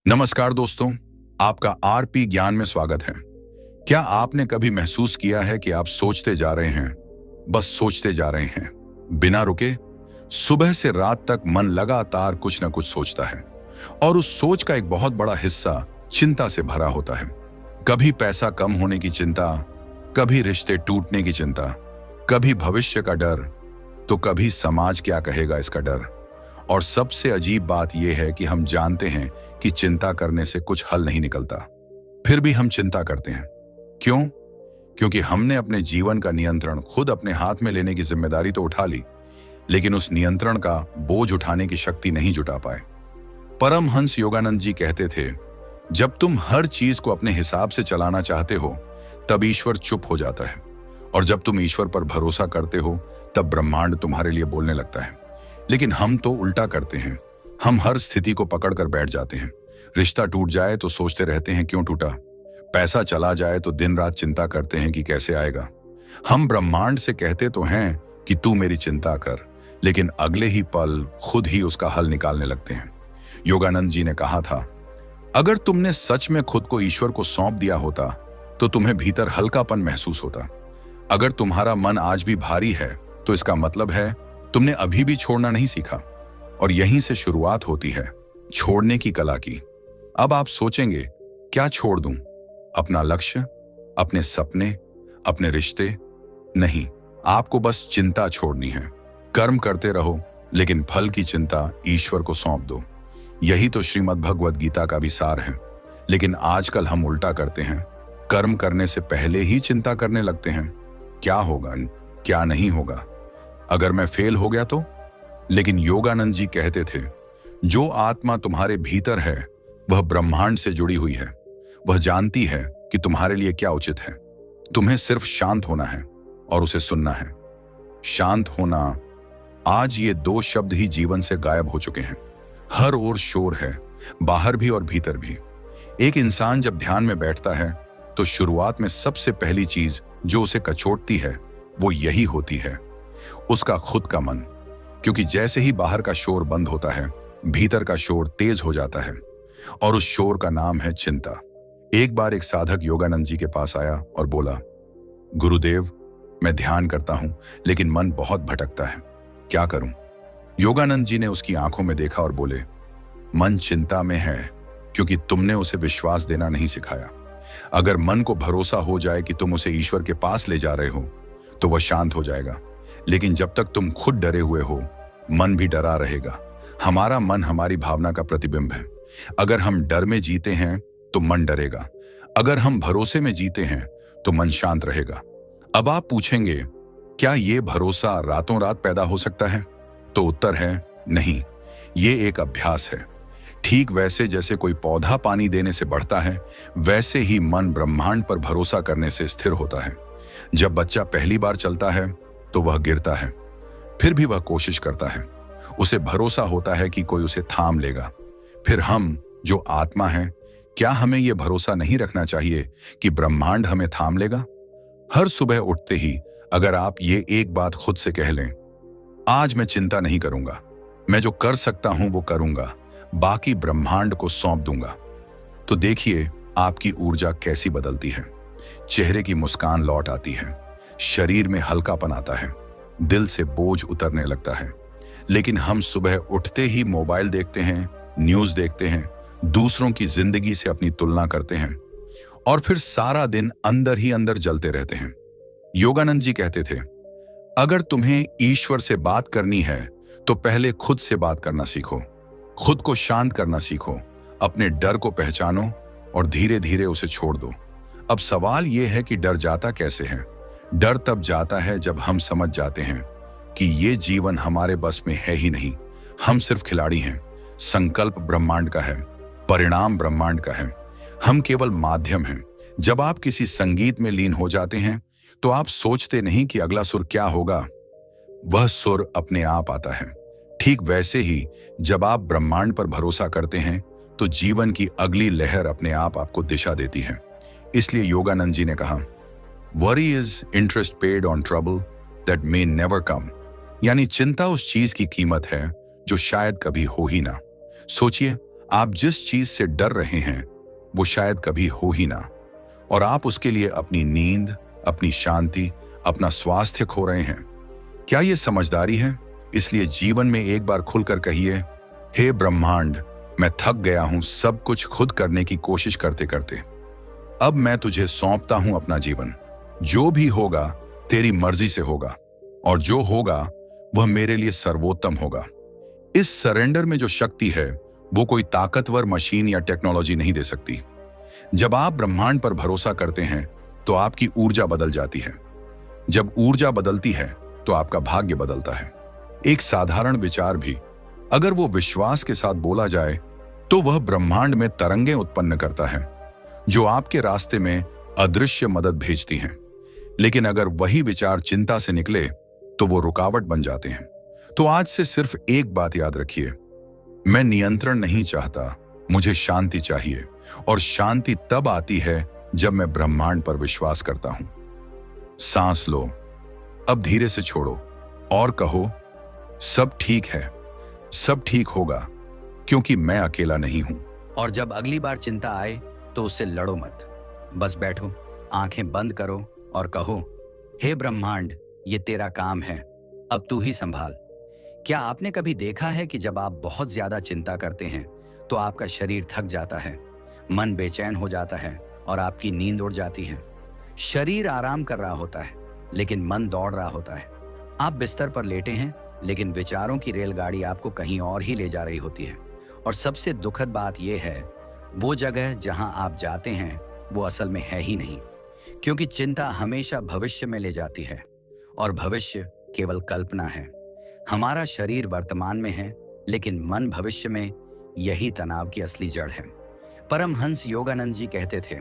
नमस्कार दोस्तों, आपका आरपी ज्ञान में स्वागत है। क्या आपने कभी महसूस किया है कि आप सोचते जा रहे हैं, बस सोचते जा रहे हैं, बिना रुके? सुबह से रात तक मन लगातार कुछ न कुछ सोचता है और उस सोच का एक बहुत बड़ा हिस्सा चिंता से भरा होता है। कभी पैसा कम होने की चिंता, कभी रिश्ते टूटने की चिंता, कभी भविष्य का डर, तो कभी समाज क्या कहेगा इसका डर। और सबसे अजीब बात यह है कि हम जानते हैं कि चिंता करने से कुछ हल नहीं निकलता, फिर भी हम चिंता करते हैं। क्यों? क्योंकि हमने अपने जीवन का नियंत्रण खुद अपने हाथ में लेने की जिम्मेदारी तो उठा ली, लेकिन उस नियंत्रण का बोझ उठाने की शक्ति नहीं जुटा पाए। परमहंस योगानंद जी कहते थे, जब तुम हर चीज को अपने हिसाब से चलाना चाहते हो, तब ईश्वर चुप हो जाता है, और जब तुम ईश्वर पर भरोसा करते हो, तब ब्रह्मांड तुम्हारे लिए बोलने लगता है। लेकिन हम तो उल्टा करते हैं। हम हर स्थिति को पकड़कर बैठ जाते हैं। रिश्ता टूट जाए तो सोचते रहते हैं क्यों टूटा। पैसा चला जाए तो दिन रात चिंता करते हैं कि कैसे आएगा। हम ब्रह्मांड से कहते तो हैं कि तू मेरी चिंता कर, लेकिन अगले ही पल खुद ही उसका हल निकालने लगते हैं। योगानंद जी ने कहा था, अगर तुमने सच में खुद को ईश्वर को सौंप दिया होता तो तुम्हें भीतर हल्कापन महसूस होता। अगर तुम्हारा मन आज भी भारी है तो इसका मतलब है तुमने अभी भी छोड़ना नहीं सीखा। और यहीं से शुरुआत होती है छोड़ने की कला की। अब आप सोचेंगे, क्या छोड़ दूं? अपना लक्ष्य, अपने सपने, अपने रिश्ते? नहीं, आपको बस चिंता छोड़नी है। कर्म करते रहो, लेकिन फल की चिंता ईश्वर को सौंप दो। यही तो श्रीमद् भगवद गीता का भी सार है। लेकिन आजकल हम उल्टा करते हैं, कर्म करने से पहले ही चिंता करने लगते हैं। क्या होगा, क्या नहीं होगा, अगर मैं फेल हो गया तो? लेकिन योगानंद जी कहते थे, जो आत्मा तुम्हारे भीतर है वह ब्रह्मांड से जुड़ी हुई है। वह जानती है कि तुम्हारे लिए क्या उचित है। तुम्हें सिर्फ शांत होना है और उसे सुनना है। शांत होना, आज ये दो शब्द ही जीवन से गायब हो चुके हैं। हर ओर शोर है, बाहर भी और भीतर भी। एक इंसान जब ध्यान में बैठता है तो शुरुआत में सबसे पहली चीज जो उसे कचोटती है वो यही होती है, उसका खुद का मन। क्योंकि जैसे ही बाहर का शोर बंद होता है, भीतर का शोर तेज हो जाता है, और उस शोर का नाम है चिंता। एक बार एक साधक योगानंद जी के पास आया और बोला, गुरुदेव, मैं ध्यान करता हूं लेकिन मन बहुत भटकता है, क्या करूं? योगानंद जी ने उसकी आंखों में देखा और बोले, मन चिंता में है क्योंकि तुमने उसे विश्वास देना नहीं सिखाया। अगर मन को भरोसा हो जाए कि तुम उसे ईश्वर के पास ले जा रहे हो तो वह शांत हो जाएगा। लेकिन जब तक तुम खुद डरे हुए हो, मन भी डरा रहेगा। हमारा मन हमारी भावना का प्रतिबिंब है। अगर हम डर में जीते हैं तो मन डरेगा। अगर हम भरोसे में जीते हैं तो मन शांत रहेगा। अब आप पूछेंगे, क्या ये भरोसा रातों रात पैदा हो सकता है? तो उत्तर है नहीं, ये एक अभ्यास है। ठीक वैसे जैसे कोई पौधा पानी देने से बढ़ता है, वैसे ही मन ब्रह्मांड पर भरोसा करने से स्थिर होता है। जब बच्चा पहली बार चलता है तो वह गिरता है, फिर भी वह कोशिश करता है। उसे भरोसा होता है कि कोई उसे थाम लेगा। फिर हम जो आत्मा हैं, क्या हमें यह भरोसा नहीं रखना चाहिए कि ब्रह्मांड हमें थाम लेगा? हर सुबह उठते ही अगर आप ये एक बात खुद से कह लें, आज मैं चिंता नहीं करूंगा, मैं जो कर सकता हूं वो करूंगा, बाकी ब्रह्मांड को सौंप दूंगा, तो देखिए आपकी ऊर्जा कैसी बदलती है। चेहरे की मुस्कान लौट आती है, शरीर में हल्कापन आता है, दिल से बोझ उतरने लगता है। लेकिन हम सुबह उठते ही मोबाइल देखते हैं, न्यूज़ देखते हैं, दूसरों की जिंदगी से अपनी तुलना करते हैं, और फिर सारा दिन अंदर ही अंदर जलते रहते हैं। योगानंद जी कहते थे, अगर तुम्हें ईश्वर से बात करनी है तो पहले खुद से बात करना सीखो। खुद को शांत करना सीखो, अपने डर को पहचानो और धीरे धीरे उसे छोड़ दो। अब सवाल यह है कि डर जाता कैसे है? डर तब जाता है जब हम समझ जाते हैं कि ये जीवन हमारे बस में है ही नहीं। हम सिर्फ खिलाड़ी हैं। संकल्प ब्रह्मांड का है, परिणाम ब्रह्मांड का है, हम केवल माध्यम हैं। जब आप किसी संगीत में लीन हो जाते हैं तो आप सोचते नहीं कि अगला सुर क्या होगा, वह सुर अपने आप आता है। ठीक वैसे ही जब आप ब्रह्मांड पर भरोसा करते हैं तो जीवन की अगली लहर अपने आप आपको दिशा देती है। इसलिए योगानंद जी ने कहा, worry is interest paid on trouble that may never come. यानी चिंता उस चीज की कीमत है जो शायद कभी हो ही ना। सोचिए, आप जिस चीज से डर रहे हैं वो शायद कभी हो ही ना, और आप उसके लिए अपनी नींद, अपनी शांति, अपना स्वास्थ्य खो रहे हैं। क्या ये समझदारी है? इसलिए जीवन में एक बार खुलकर कहिए, हे ब्रह्मांड, मैं थक गया हूं सब कुछ खुद करने की कोशिश करते करते। अब मैं तुझे सौंपता हूं अपना जीवन। जो भी होगा तेरी मर्जी से होगा, और जो होगा वह मेरे लिए सर्वोत्तम होगा। इस सरेंडर में जो शक्ति है वो कोई ताकतवर मशीन या टेक्नोलॉजी नहीं दे सकती। जब आप ब्रह्मांड पर भरोसा करते हैं तो आपकी ऊर्जा बदल जाती है। जब ऊर्जा बदलती है तो आपका भाग्य बदलता है। एक साधारण विचार भी अगर वो विश्वास के साथ बोला जाए तो वह ब्रह्मांड में तरंगें उत्पन्न करता है जो आपके रास्ते में अदृश्य मदद भेजती हैं। लेकिन अगर वही विचार चिंता से निकले तो वो रुकावट बन जाते हैं। तो आज से सिर्फ एक बात याद रखिए, मैं नियंत्रण नहीं चाहता, मुझे शांति चाहिए, और शांति तब आती है जब मैं ब्रह्मांड पर विश्वास करता हूं। सांस लो, अब धीरे से छोड़ो और कहो, सब ठीक है, सब ठीक होगा, क्योंकि मैं अकेला नहीं हूं। और जब अगली बार चिंता आए तो उससे लड़ो मत, बस बैठो, आंखें बंद करो और कहो, हे ब्रह्मांड, ये तेरा काम है, अब तू ही संभाल। क्या आपने कभी देखा है कि जब आप बहुत ज्यादा चिंता करते हैं तो आपका शरीर थक जाता है, मन बेचैन हो जाता है और आपकी नींद उड़ जाती है। शरीर आराम कर रहा होता है लेकिन मन दौड़ रहा होता है। आप बिस्तर पर लेटे हैं लेकिन विचारों की रेलगाड़ी आपको कहीं और ही ले जा रही होती है। और सबसे दुखद बात यह है, वो जगह जहां आप जाते हैं वो असल में है ही नहीं, क्योंकि चिंता हमेशा भविष्य में ले जाती है और भविष्य केवल कल्पना है। हमारा शरीर वर्तमान में है लेकिन मन भविष्य में। यही तनाव की असली जड़ है। परमहंस योगानंद जी कहते थे,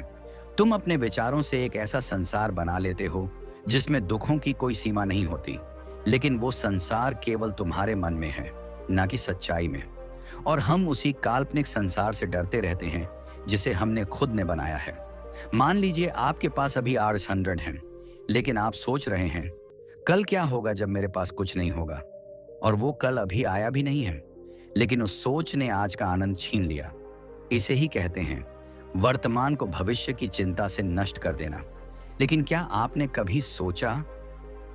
तुम अपने विचारों से एक ऐसा संसार बना लेते हो जिसमें दुखों की कोई सीमा नहीं होती, लेकिन वो संसार केवल तुम्हारे मन में है, ना कि सच्चाई में। और हम उसी काल्पनिक संसार से डरते रहते हैं जिसे हमने खुद ने बनाया है। मान लीजिए आपके पास अभी R100 है, लेकिन आप सोच रहे हैं कल क्या होगा जब मेरे पास कुछ नहीं होगा, और वो कल अभी आया भी नहीं है, लेकिन उस सोच ने आज का आनंद छीन लिया। इसे ही कहते हैं वर्तमान को भविष्य की चिंता से नष्ट कर देना। लेकिन क्या आपने कभी सोचा,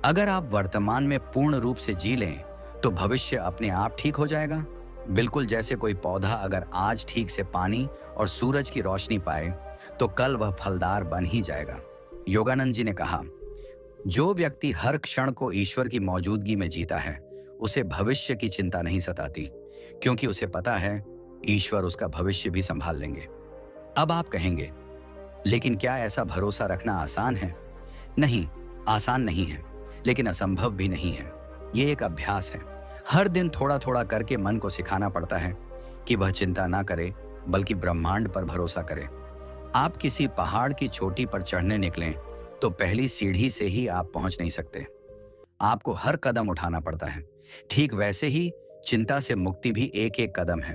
अगर आप वर्तमान में पूर्ण रूप से जी लें तो भविष्य अपने आप ठीक हो जाएगा? बिल्कुल जैसे कोई पौधा अगर आज ठीक से पानी और सूरज की रोशनी पाए तो कल वह फलदार बन ही जाएगा। योगानंद जी ने कहा, जो व्यक्ति हर क्षण को ईश्वर की मौजूदगी में जीता है उसे भविष्य की चिंता नहीं सताती, क्योंकि उसे पता है ईश्वर उसका भविष्य भी संभाल लेंगे। अब आप कहेंगे, लेकिन क्या ऐसा भरोसा रखना आसान है? नहीं, आसान नहीं है, लेकिन असंभव भी नहीं है। ये एक अभ्यास है। हर दिन थोड़ा थोड़ा करके मन को सिखाना पड़ता है कि वह चिंता ना करे, बल्कि ब्रह्मांड पर भरोसा करे। आप किसी पहाड़ की चोटी पर चढ़ने निकलें तो पहली सीढ़ी से ही आप पहुंच नहीं सकते, आपको हर कदम उठाना पड़ता है। ठीक वैसे ही चिंता से मुक्ति भी एक एक कदम है।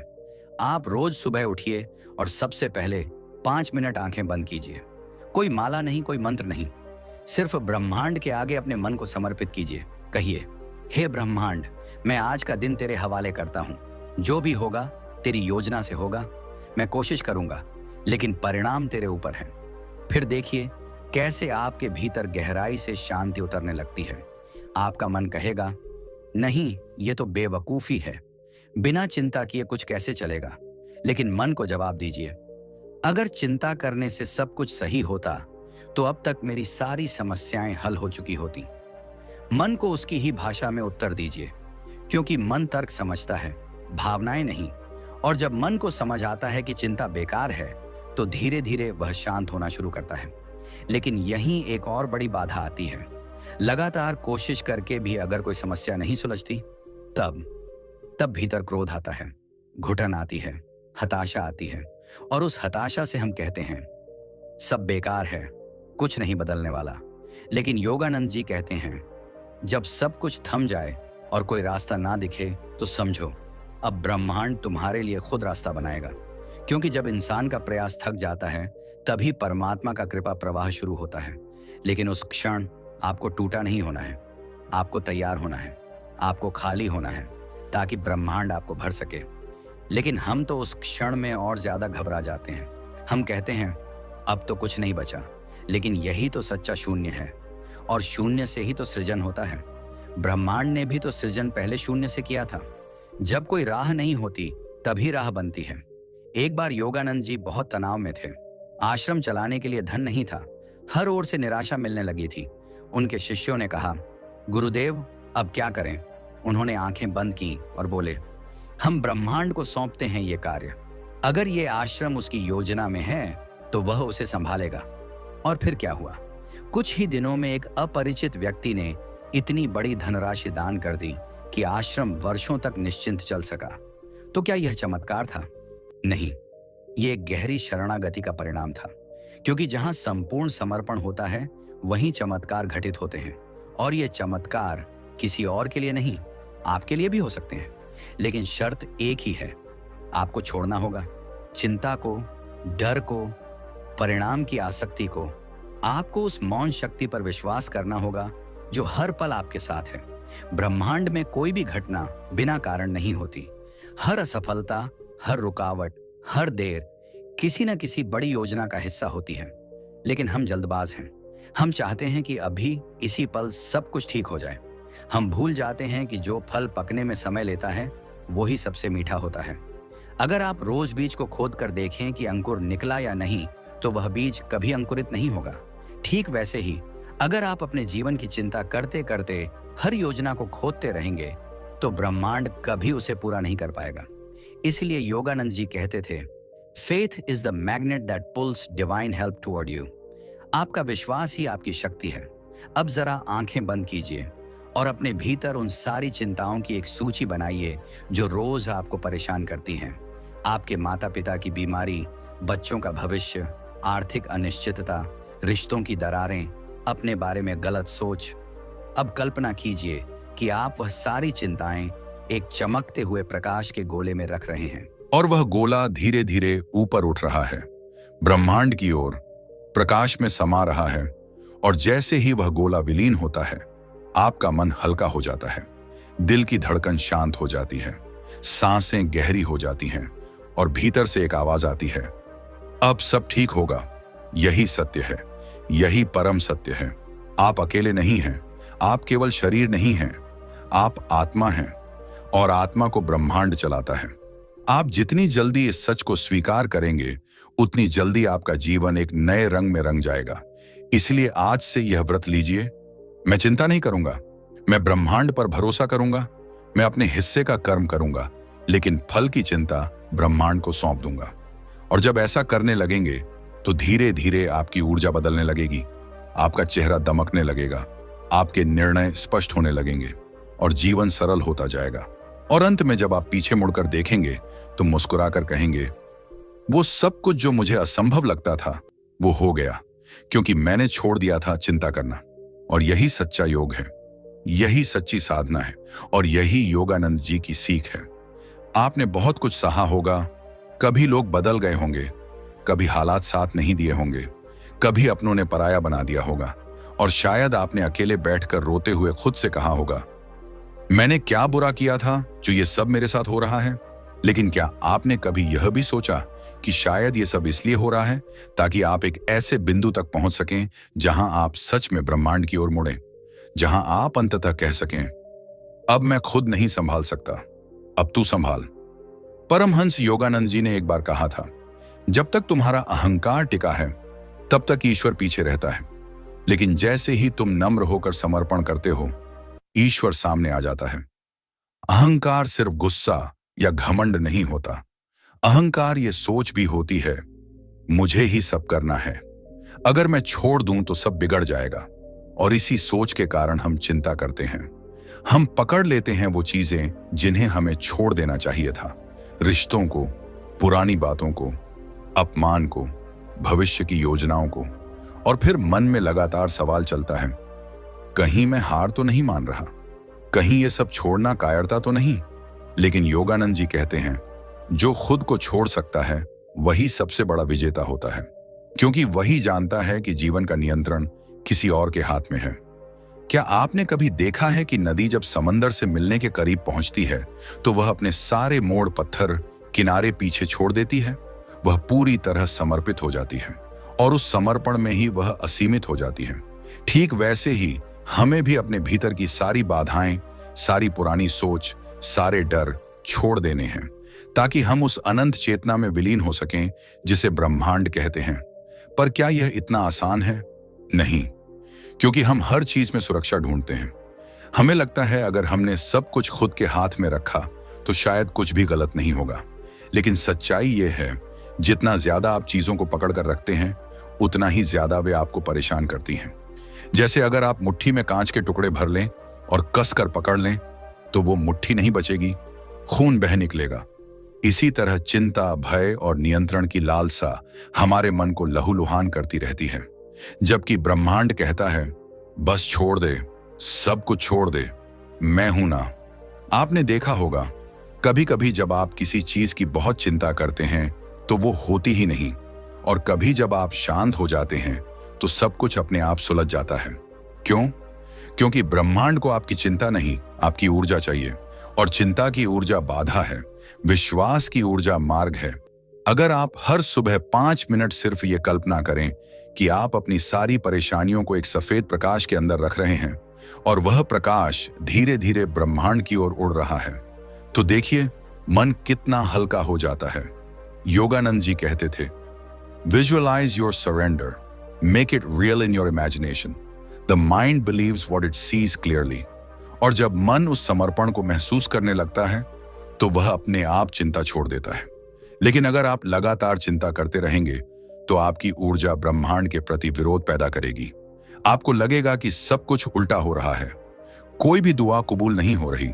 आप रोज सुबह उठिए और सबसे पहले 5 मिनट आंखें बंद कीजिए। कोई माला नहीं, कोई मंत्र नहीं, सिर्फ ब्रह्मांड के आगे अपने मन को समर्पित कीजिए। कहिए, हे ब्रह्मांड, मैं आज का दिन तेरे हवाले करता हूँ। जो भी होगा तेरी योजना से होगा। मैं कोशिश करूंगा, लेकिन परिणाम तेरे ऊपर है। फिर देखिए कैसे आपके भीतर गहराई से शांति उतरने लगती है। आपका मन कहेगा, नहीं, ये तो बेवकूफी है, बिना चिंता किए कुछ कैसे चलेगा? लेकिन मन को जवाब दीजिए, अगर चिंता करने से सब कुछ सही होता तो अब तक मेरी सारी समस्याएं हल हो चुकी होती। मन को उसकी ही भाषा में उत्तर दीजिए, क्योंकि मन तर्क समझता है, भावनाएं नहीं। और जब मन को समझ आता है कि चिंता बेकार है तो धीरे धीरे वह शांत होना शुरू करता है। लेकिन यहीं एक और बड़ी बाधा आती है। लगातार कोशिश करके भी अगर कोई समस्या नहीं सुलझती, तब भीतर क्रोध आता है, घुटन आती है, हताशा आती है। और उस हताशा से हम कहते हैं, सब बेकार है, कुछ नहीं बदलने वाला। लेकिन योगानंद जी कहते हैं, जब सब कुछ थम जाए और कोई रास्ता ना दिखे तो समझो अब ब्रह्मांड तुम्हारे लिए खुद रास्ता बनाएगा। क्योंकि जब इंसान का प्रयास थक जाता है तभी परमात्मा का कृपा प्रवाह शुरू होता है। लेकिन उस क्षण आपको टूटा नहीं होना है, आपको तैयार होना है, आपको खाली होना है, ताकि ब्रह्मांड आपको भर सके। लेकिन हम तो उस क्षण में और ज्यादा घबरा जाते हैं। हम कहते हैं अब तो कुछ नहीं बचा, लेकिन यही तो सच्चा शून्य है, और शून्य से ही तो सृजन होता है। ब्रह्मांड ने भी तो सृजन पहले शून्य से किया था। जब कोई राह नहीं होती तभी राह बनती है। एक बार योगानंद जी बहुत तनाव में थे। आश्रम चलाने के लिए धन नहीं था। हर ओर से निराशा मिलने लगी थी। उनके शिष्यों ने कहा, गुरुदेव अब क्या करें? उन्होंने आंखें बंद की और बोले, हम ब्रह्मांड को सौंपते हैं ये कार्य। अगर ये आश्रम उसकी योजना में है तो वह उसे संभालेगा। और फिर क्या हुआ? कुछ ही दिनों में एक अपरिचित व्यक्ति ने इतनी बड़ी धनराशि दान कर दी कि आश्रम वर्षों तक निश्चिंत चल सका। तो क्या यह चमत्कार था? नहीं, यह एक गहरी शरणागति का परिणाम था। क्योंकि जहां संपूर्ण समर्पण होता है वहीं चमत्कार घटित होते हैं। और ये चमत्कार किसी और के लिए नहीं, आपके लिए भी हो सकते हैं। लेकिन शर्त एक ही है, आपको छोड़ना होगा चिंता को, डर को, परिणाम की आसक्ति को। आपको उस मौन शक्ति पर विश्वास करना होगा जो हर पल आपके साथ है। ब्रह्मांड में कोई भी घटना बिना कारण नहीं होती। हर असफलता, हर रुकावट, हर देर किसी न किसी बड़ी योजना का हिस्सा होती है। लेकिन हम जल्दबाज हैं। हम चाहते हैं कि अभी इसी पल सब कुछ ठीक हो जाए। हम भूल जाते हैं कि जो फल पकने में समय लेता है वही सबसे मीठा होता है। अगर आप रोज बीज को खोद कर देखें कि अंकुर निकला या नहीं, तो वह बीज कभी अंकुरित नहीं होगा। ठीक वैसे ही अगर आप अपने जीवन की चिंता करते करते हर योजना को खोदते रहेंगे तो ब्रह्मांड कभी उसे पूरा नहीं कर पाएगा। इसलिए योगानंद जी कहते थे, faith is the magnet that pools divine help toward you. आपका विश्वास ही आपकी शक्ति है। अब जरा आंखें बंद कीजिए और अपने भीतर उन सारी चिंताओं की एक सूची बनाइए जो रोज आपको परेशान करती हैं। आपके माता पिता की बीमारी, बच्चों का भविष्य, आर्थिक अनिश्चितता, रिश्तों की दरारें, अपने बारे में गलत सोच। अब कल्पना कीजिए कि आप वह सारी चिंताएं एक चमकते हुए प्रकाश के गोले में रख रहे हैं। और वह गोला धीरे धीरे ऊपर उठ रहा है, ब्रह्मांड की ओर, प्रकाश में समा रहा है। और जैसे ही वह गोला विलीन होता है, आपका मन हल्का हो जाता है, दिल की धड़कन शांत हो जाती है, सांसें गहरी हो जाती हैं और भीतर से एक आवाज आती है, अब सब ठीक होगा। यही सत्य है, यही परम सत्य है। आप अकेले नहीं हैं, आप केवल शरीर नहीं हैं, आप आत्मा हैं और आत्मा को ब्रह्मांड चलाता है। आप जितनी जल्दी इस सच को स्वीकार करेंगे उतनी जल्दी आपका जीवन एक नए रंग में रंग जाएगा। इसलिए आज से यह व्रत लीजिए, मैं चिंता नहीं करूंगा, मैं ब्रह्मांड पर भरोसा करूंगा, मैं अपने हिस्से का कर्म करूंगा, लेकिन फल की चिंता ब्रह्मांड को सौंप दूंगा। और जब ऐसा करने लगेंगे तो धीरे धीरे आपकी ऊर्जा बदलने लगेगी, आपका चेहरा दमकने लगेगा, आपके निर्णय स्पष्ट होने लगेंगे और जीवन सरल होता जाएगा। और अंत में जब आप पीछे मुड़कर देखेंगे तो मुस्कुराकर कहेंगे, वो सब कुछ जो मुझे असंभव लगता था वो हो गया, क्योंकि मैंने छोड़ दिया था चिंता करना। और यही सच्चा योग है, यही सच्ची साधना है और यही योगानंद जी की सीख है। आपने बहुत कुछ सहा होगा, कभी लोग बदल गए होंगे, कभी हालात साथ नहीं दिए होंगे, कभी अपनों ने पराया बना दिया होगा, और शायद आपने अकेले बैठकर रोते हुए खुद से कहा होगा, मैंने क्या बुरा किया था जो ये सब मेरे साथ हो रहा है। लेकिन क्या आपने कभी यह भी सोचा कि शायद ये सब इसलिए हो रहा है ताकि आप एक ऐसे बिंदु तक पहुंच सकें जहां आप सच में ब्रह्मांड की ओर मुड़ें, जहां आप अंततः कह सकें, अब मैं खुद नहीं संभाल सकता, अब तू संभाल। परमहंस योगानंद जी ने एक बार कहा था, जब तक तुम्हारा अहंकार टिका है तब तक ईश्वर पीछे रहता है, लेकिन जैसे ही तुम नम्र होकर समर्पण करते हो, ईश्वर सामने आ जाता है। अहंकार सिर्फ गुस्सा या घमंड नहीं होता, अहंकार ये सोच भी होती है, मुझे ही सब करना है, अगर मैं छोड़ दूं तो सब बिगड़ जाएगा। और इसी सोच के कारण हम चिंता करते हैं, हम पकड़ लेते हैं वो चीजें जिन्हें हमें छोड़ देना चाहिए था, रिश्तों को, पुरानी बातों को, अपमान को, भविष्य की योजनाओं को। और फिर मन में लगातार सवाल चलता है, कहीं मैं हार तो नहीं मान रहा, कहीं ये सब छोड़ना कायरता तो नहीं। लेकिन योगानंद जी कहते हैं, जो खुद को छोड़ सकता है वही सबसे बड़ा विजेता होता है, क्योंकि वही जानता है कि जीवन का नियंत्रण किसी और के हाथ में है। क्या आपने कभी देखा है कि नदी जब समंदर से मिलने के करीब पहुंचती है तो वह अपने सारे मोड़ पत्थर किनारे पीछे छोड़ देती है, वह पूरी तरह समर्पित हो जाती है और उस समर्पण में ही वह असीमित हो जाती है। ठीक वैसे ही हमें भी अपने भीतर की सारी बाधाएं, सारी पुरानी सोच, सारे डर छोड़ देने हैं ताकि हम उस अनंत चेतना में विलीन हो सकें जिसे ब्रह्मांड कहते हैं। पर क्या यह इतना आसान है? नहीं, क्योंकि हम हर चीज में सुरक्षा ढूंढते हैं। हमें लगता है अगर हमने सब कुछ खुद के हाथ में रखा तो शायद कुछ भी गलत नहीं होगा। लेकिन सच्चाई यह है, जितना ज्यादा आप चीजों को पकड़ कर रखते हैं उतना ही ज्यादा वे आपको परेशान करती हैं। जैसे अगर आप मुट्ठी में कांच के टुकड़े भर लें और कसकर पकड़ लें तो वो मुट्ठी नहीं बचेगी, खून बह निकलेगा। इसी तरह चिंता, भय और नियंत्रण की लालसा हमारे मन को लहूलुहान करती रहती है, जबकि ब्रह्मांड कहता है बस छोड़ दे, सब कुछ छोड़ दे, मैं हूं ना। आपने देखा होगा कभी कभी जब आप किसी चीज की बहुत चिंता करते हैं तो वो होती ही नहीं, और कभी जब आप शांत हो जाते हैं तो सब कुछ अपने आप सुलझ जाता है। क्यों? क्योंकि ब्रह्मांड को आपकी चिंता नहीं, आपकी ऊर्जा चाहिए, और चिंता की ऊर्जा बाधा है, विश्वास की ऊर्जा मार्ग है। अगर आप हर सुबह 5 मिनट सिर्फ ये कल्पना करें कि आप अपनी सारी परेशानियों को एक सफेद प्रकाश के अंदर रख रहे हैं और वह प्रकाश धीरे धीरे ब्रह्मांड की ओर उड़ रहा है, तो देखिए मन कितना हल्का हो जाता है। योगानंद जी कहते थे, visualise your surrender, make it real in your imagination, the mind believes what it sees clearly. और जब मन उस समर्पण को महसूस करने लगता है तो वह अपने आप चिंता छोड़ देता है। लेकिन अगर आप लगातार चिंता करते रहेंगे तो आपकी ऊर्जा ब्रह्मांड के प्रति विरोध पैदा करेगी। आपको लगेगा कि सब कुछ उल्टा हो रहा है, कोई भी दुआ कबूल नहीं हो रही,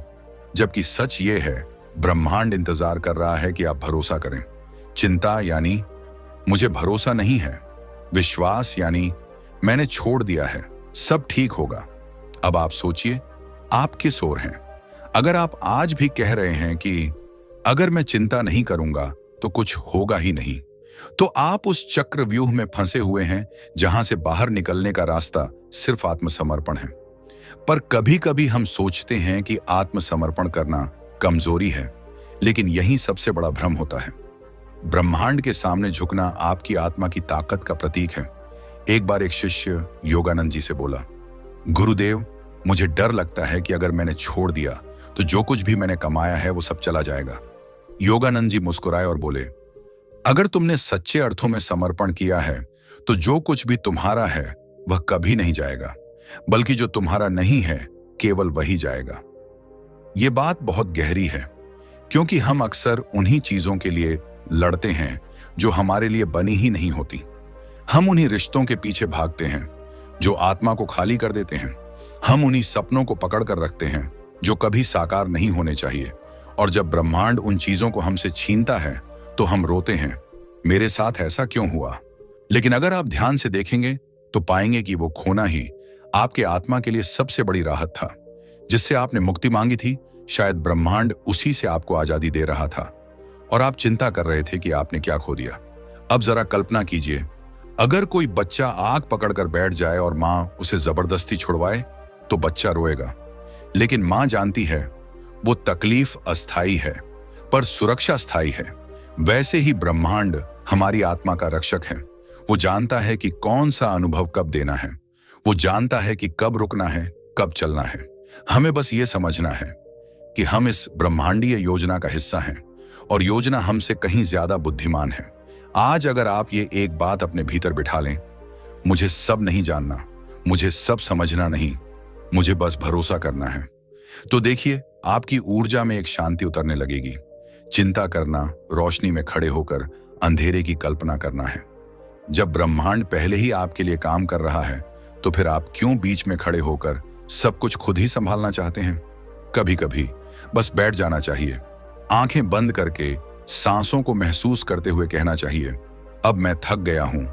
जबकि सच ये है ब्रह्मांड इंतजार कर रहा है कि आप भरोसा करें। चिंता यानी मुझे भरोसा नहीं है, विश्वास यानी मैंने छोड़ दिया है, सब ठीक होगा। अब आप सोचिए आप किस ओर हैं? अगर आप आज भी कह रहे हैं कि अगर मैं चिंता नहीं करूंगा तो कुछ होगा ही नहीं, तो आप उस चक्रव्यूह में फंसे हुए हैं जहां से बाहर निकलने का रास्ता सिर्फ आत्मसमर्पण है। पर कभी कभी हम सोचते हैं कि आत्मसमर्पण करना कमजोरी है, लेकिन यही सबसे बड़ा भ्रम होता है। ब्रह्मांड के सामने झुकना आपकी आत्मा की ताकत का प्रतीक है। एक बार एक शिष्य योगानंद जी से बोला, गुरुदेव, मुझे डर लगता है कि अगर मैंने छोड़ दिया तो जो कुछ भी मैंने कमाया है वो सब चला जाएगा। योगानंद जी मुस्कुराए और बोले, अगर तुमने सच्चे अर्थों में समर्पण किया है तो जो कुछ भी तुम्हारा है वह कभी नहीं जाएगा, बल्कि जो तुम्हारा नहीं है केवल वही जाएगा। ये बात बहुत गहरी है, क्योंकि हम अक्सर उन्हीं चीजों के लिए लड़ते हैं जो हमारे लिए बनी ही नहीं होती। हम उन्हीं रिश्तों के पीछे भागते हैं जो आत्मा को खाली कर देते हैं। हम उन्हीं सपनों को पकड़ कर रखते हैं जो कभी साकार नहीं होने चाहिए। और जब ब्रह्मांड उन चीजों को हमसे छीनता है तो हम रोते हैं, मेरे साथ ऐसा क्यों हुआ? लेकिन अगर आप ध्यान से देखेंगे तो पाएंगे कि वो खोना ही आपके आत्मा के लिए सबसे बड़ी राहत था। जिससे आपने मुक्ति मांगी थी, शायद ब्रह्मांड उसी से आपको आजादी दे रहा था, और आप चिंता कर रहे थे कि आपने क्या खो दिया। अब जरा कल्पना कीजिए, अगर कोई बच्चा आग पकड़कर बैठ जाए और मां उसे जबरदस्ती छुड़वाए तो बच्चा रोएगा, लेकिन मां जानती है वो तकलीफ अस्थाई है पर सुरक्षा स्थायी है। वैसे ही ब्रह्मांड हमारी आत्मा का रक्षक है। वो जानता है कि कौन सा अनुभव कब देना है, वो जानता है कि कब रुकना है, कब चलना है। हमें बस ये समझना है कि हम इस ब्रह्मांडीय योजना का हिस्सा हैं, और योजना हमसे कहीं ज्यादा बुद्धिमान है। आज अगर आप ये एक बात अपने भीतर बिठा लें, मुझे सब नहीं जानना, मुझे सब समझना नहीं, मुझे बस भरोसा करना है, तो देखिए आपकी ऊर्जा में एक शांति उतरने लगेगी। चिंता करना रोशनी में खड़े होकर अंधेरे की कल्पना करना है। जब ब्रह्मांड पहले ही आपके लिए काम कर रहा है तो फिर आप क्यों बीच में खड़े होकर सब कुछ खुद ही संभालना चाहते हैं? कभी कभी बस बैठ जाना चाहिए, आंखें बंद करके सांसों को महसूस करते हुए कहना चाहिए, अब मैं थक गया हूं,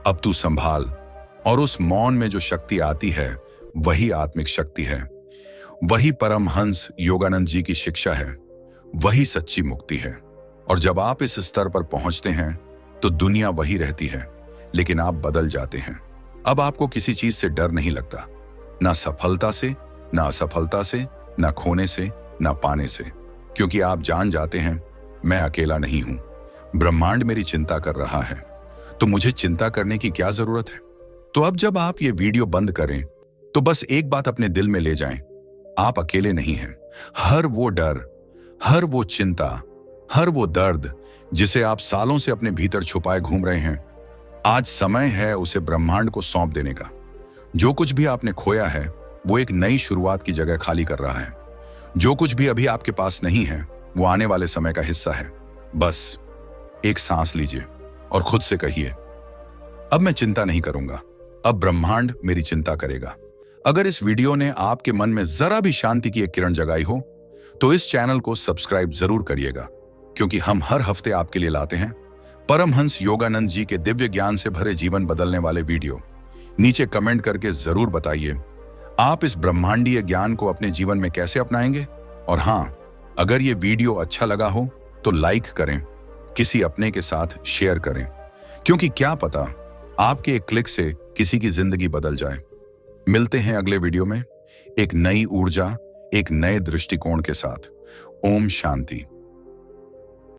अब तू संभाल। और उस मौन में जो शक्ति आती है वही आत्मिक शक्ति है, वही परमहंस योगानंद जी की शिक्षा है, वही सच्ची मुक्ति है। और जब आप इस स्तर पर पहुंचते हैं तो दुनिया वही रहती है, लेकिन आप बदल जाते हैं। अब आपको किसी चीज से डर नहीं लगता, ना सफलता से, ना असफलता से, ना खोने से, ना पाने से, क्योंकि आप जान जाते हैं मैं अकेला नहीं हूं, ब्रह्मांड मेरी चिंता कर रहा है, तो मुझे चिंता करने की क्या जरूरत है। तो अब जब आप ये वीडियो बंद करें तो बस एक बात अपने दिल में ले जाएं, आप अकेले नहीं हैं। हर वो डर, हर वो चिंता, हर वो दर्द जिसे आप सालों से अपने भीतर छुपाए घूम रहे हैं, आज समय है उसे ब्रह्मांड को सौंप देने का। जो कुछ भी आपने खोया है वो एक नई शुरुआत की जगह खाली कर रहा है। जो कुछ भी अभी आपके पास नहीं है वो आने वाले समय का हिस्सा है। बस एक सांस लीजिए और खुद से कहिए, अब मैं चिंता नहीं करूंगा, अब ब्रह्मांड मेरी चिंता करेगा। अगर इस वीडियो ने आपके मन में जरा भी शांति की एक किरण जगाई हो तो इस चैनल को सब्सक्राइब जरूर करिएगा, क्योंकि हम हर हफ्ते आपके लिए लाते हैं परमहंस योगानंद जी के दिव्य ज्ञान से भरे जीवन बदलने वाले वीडियो। नीचे कमेंट करके जरूर बताइए आप इस ब्रह्मांडीय ज्ञान को अपने जीवन में कैसे अपनाएंगे। और हां, अगर ये वीडियो अच्छा लगा हो तो लाइक करें, किसी अपने के साथ शेयर करें, क्योंकि क्या पता आपके एक क्लिक से किसी की जिंदगी बदल जाए। मिलते हैं अगले वीडियो में एक नई ऊर्जा, एक नए दृष्टिकोण के साथ। ओम शांति।